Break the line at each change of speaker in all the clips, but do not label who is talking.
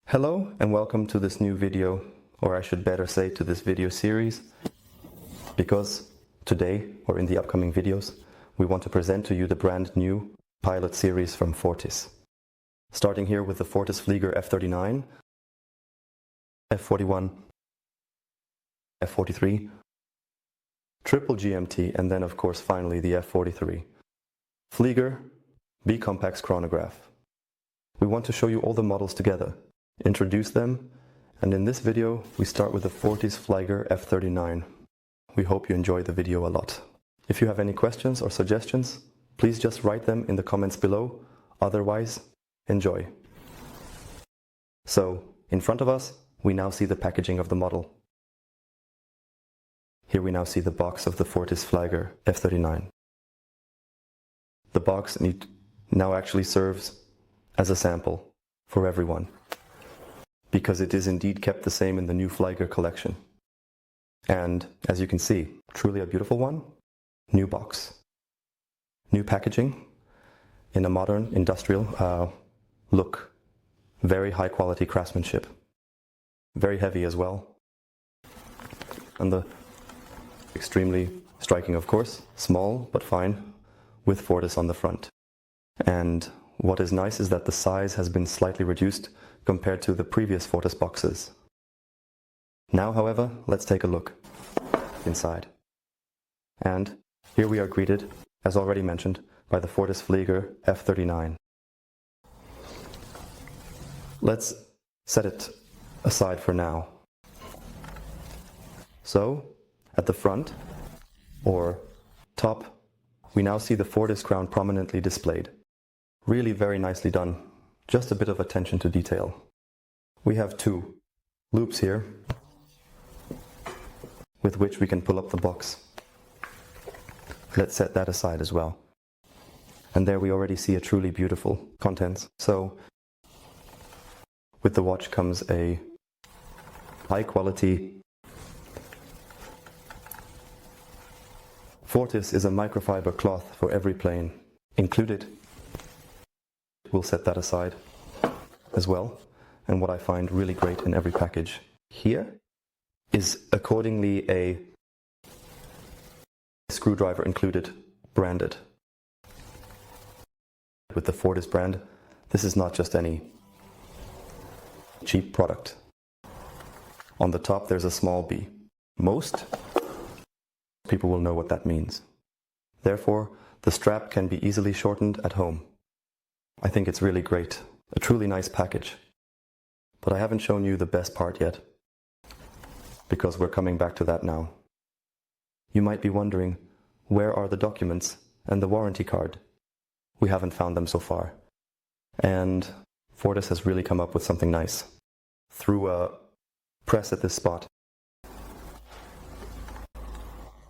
Hello and welcome to this new video, or I should better say to this video series, because today, or in the upcoming videos, we want to present to you the brand new pilot series from Fortis. Starting here with the Fortis Flieger F-39, F-41, F-43, triple GMT, and then of course finally the F-43. Flieger B-Compax chronograph. We want to show you all the models together, introduce them, and in this video we start with the Fortis Flieger F-39. We hope you enjoy the video a lot. If you have any questions or suggestions, please just write them in the comments below. Otherwise, enjoy. So, in front of us, we now see the packaging of the model. Here we now see the box of the Fortis Flieger F-39. The box now actually serves as a sample for everyone, because it is indeed kept the same in the new Flieger collection. And as you can see, truly a beautiful one. New box, new packaging in a modern industrial look. Very high quality craftsmanship. Very heavy as well. And the extremely striking, of course, small but fine, with Fortis on the front. And what is nice is that the size has been slightly reduced compared to the previous Fortis boxes. Now, however, let's take a look inside. And here we are greeted, as already mentioned, by the Fortis Flieger F-39. Let's set it aside for now. So, at the front, or top, we now see the Fortis crown prominently displayed. Really very nicely done. Just a bit of attention to detail. We have two loops here with which we can pull up the box. Let's set that aside as well. And there we already see a truly beautiful contents. So with the watch comes a high quality Fortis is a microfiber cloth for every plane included. We'll set that aside as well. And what I find really great in every package here is accordingly a screwdriver included, branded. With the Fortis brand, this is not just any cheap product. On the top there's a small b. Most people will know what that means. Therefore, the strap can be easily shortened at home. I think it's really great, a truly nice package. But I haven't shown you the best part yet, because we're coming back to that now. You might be wondering, where are the documents and the warranty card? We haven't found them so far. And Fortis has really come up with something nice. Through a press at this spot,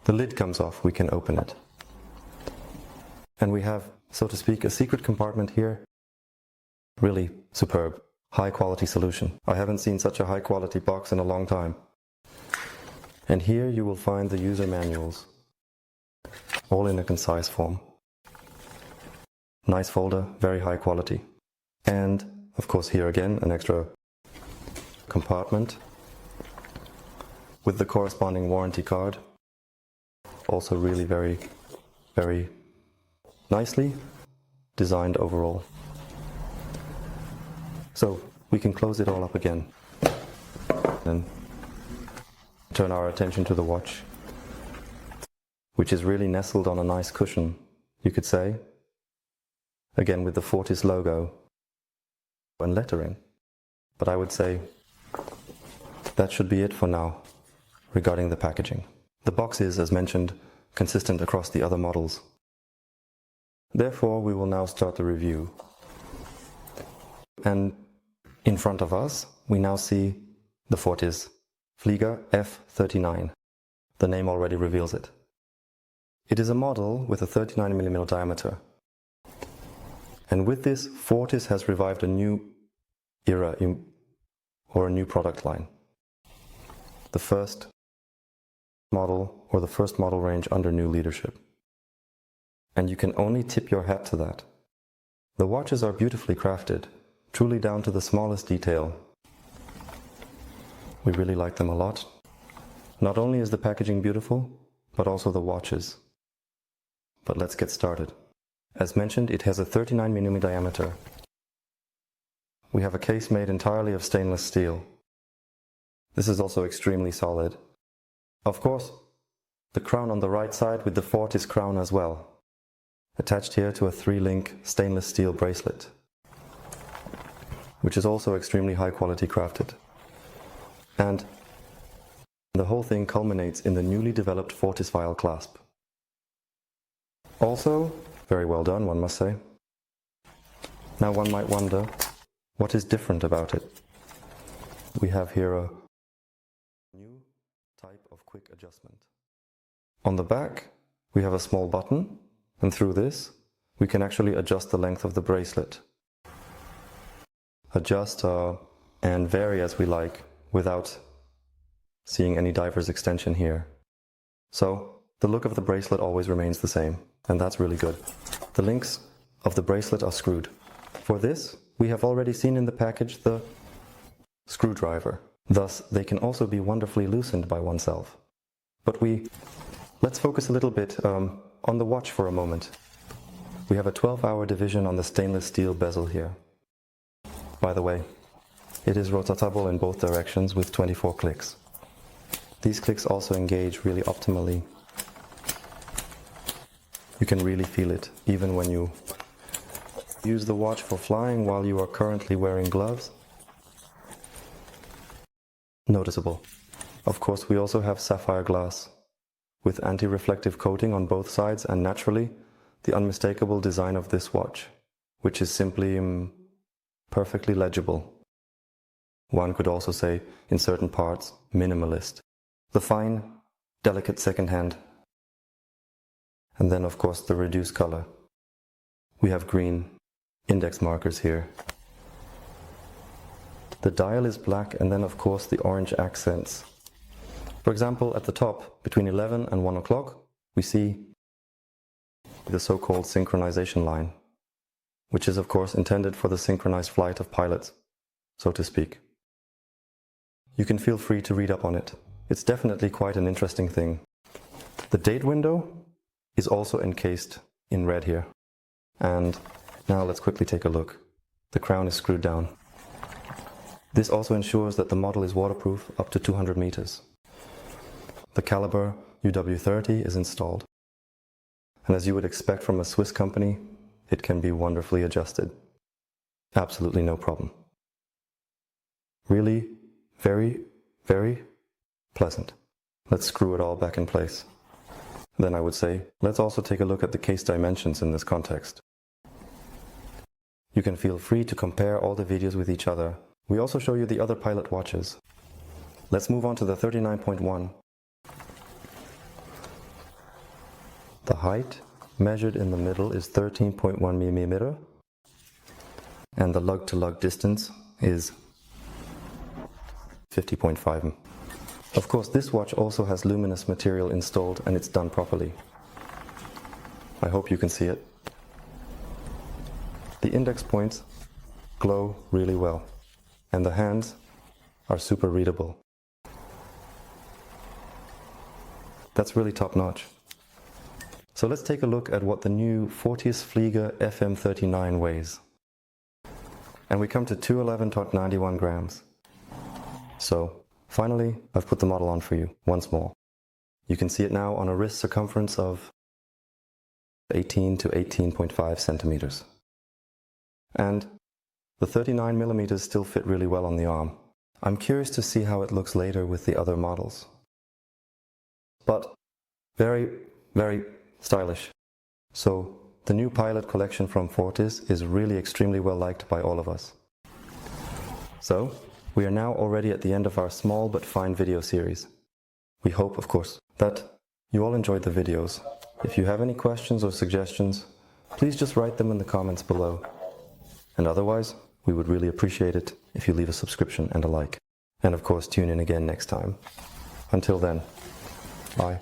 the lid comes off, we can open it. And we have, so to speak, a secret compartment here. Really superb, high quality solution. I haven't seen such a high quality box in a long time. And here you will find the user manuals, all in a concise form. Nice folder, very high quality. And of course here again an extra compartment with the corresponding warranty card. Also really very, very nicely designed overall. So we can close it all up again and turn our attention to the watch, which is really nestled on a nice cushion, you could say, again with the Fortis logo and lettering. But I would say that should be it for now regarding the packaging. The box is, as mentioned, consistent across the other models. Therefore, we will now start the review. And in front of us, we now see the Fortis Flieger F-39. The name already reveals it. It is a model with a 39mm diameter. And with this, Fortis has revived a new era or a new product line. The first model or the first model range under new leadership. And you can only tip your hat to that. The watches are beautifully crafted, truly down to the smallest detail. We really like them a lot. Not only is the packaging beautiful, but also the watches. But let's get started. As mentioned, it has a 39mm diameter. We have a case made entirely of stainless steel. This is also extremely solid. Of course, the crown on the right side with the Fortis crown as well, attached here to a 3-link stainless steel bracelet, which is also extremely high quality crafted. And the whole thing culminates in the newly developed Fortis vial clasp. Also, very well done, one must say. Now one might wonder, what is different about it? We have here a new type of quick adjustment. On the back, we have a small button, and through this, we can actually adjust the length of the bracelet. Adjust and vary as we like, without seeing any diver's extension here. So, the look of the bracelet always remains the same, and that's really good. The links of the bracelet are screwed. For this, we have already seen in the package the screwdriver. Thus, they can also be wonderfully loosened by oneself. But let's focus a little bit on the watch for a moment. We have a 12-hour division on the stainless steel bezel here. By the way, it is rotatable in both directions with 24 clicks. These clicks also engage really optimally. You can really feel it, even when you use the watch for flying while you are currently wearing gloves. Noticeable. Of course, we also have sapphire glass with anti-reflective coating on both sides, and naturally, the unmistakable design of this watch, which is simply perfectly legible. One could also say, in certain parts, minimalist. The fine, delicate second hand. And then, of course, the reduced color. We have green index markers here. The dial is black, and then, of course, the orange accents. For example, at the top, between 11 and 1 o'clock, we see the so-called synchronization line, which is, of course, intended for the synchronized flight of pilots, so to speak. You can feel free to read up on it. It's definitely quite an interesting thing. The date window is also encased in red here. And now let's quickly take a look. The crown is screwed down. This also ensures that the model is waterproof up to 200 meters. The caliber UW30 is installed. And as you would expect from a Swiss company, it can be wonderfully adjusted. Absolutely no problem. Really, very, very pleasant. Let's screw it all back in place. Then I would say, let's also take a look at the case dimensions in this context. You can feel free to compare all the videos with each other. We also show you the other pilot watches. Let's move on to the 39.1. The height measured in the middle is 13.1 mm, and the lug-to-lug distance is 50.5. Of course, this watch also has luminous material installed, and it's done properly. I hope you can see it. The index points glow really well, and the hands are super readable. That's really top-notch. So let's take a look at what the new Fortis Flieger FM39 weighs. And we come to 211.91 grams. So, finally, I've put the model on for you once more. You can see it now on a wrist circumference of 18 to 18.5 centimeters. And the 39mm still fit really well on the arm. I'm curious to see how it looks later with the other models. But very, very stylish. So the new pilot collection from Fortis is really extremely well liked by all of us. So we are now already at the end of our small but fine video series. We hope, of course, that you all enjoyed the videos. If you have any questions or suggestions, please just write them in the comments below. And otherwise, we would really appreciate it if you leave a subscription and a like. And of course, tune in again next time. Until then, bye.